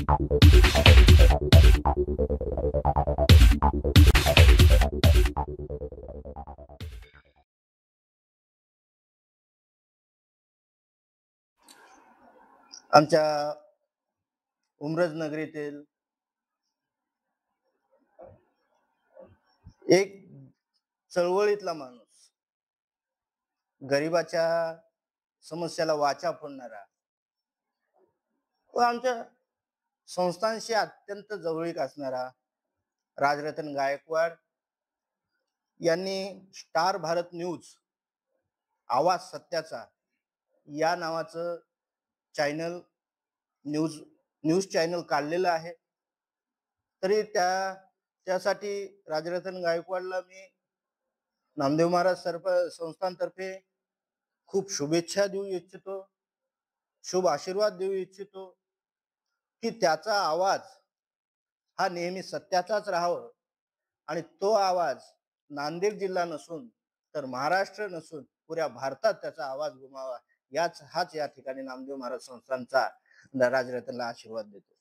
आमच्या उमरज नगरीतील एक चळवळीतला माणूस, गरिबाच्या समस्याला वाचा फोडणारा व आमच्या संस्थांशी अत्यंत जवळीक असणारा राजरतन गायकवाड यांनी स्टार भारत न्यूज आवाज सत्याचा या नावाचं चॅनल न्यूज चॅनल काढलेलं आहे। तरी त्यासाठी राजरतन गायकवाडला मी नामदेव महाराज संस्थांतर्फे खूप शुभेच्छा देऊ इच्छितो, शुभ आशीर्वाद देऊ इच्छितो की त्याचा आवाज हा नेहमी सत्याचाच राहावा आणि तो आवाज नांदेड जिल्हा नसून तर महाराष्ट्र नसून पुऱ्या भारतात त्याचा आवाज घुमावा हाच या ठिकाणी नामदेव महाराज संस्थांचा राजरतनला आशीर्वाद देतो।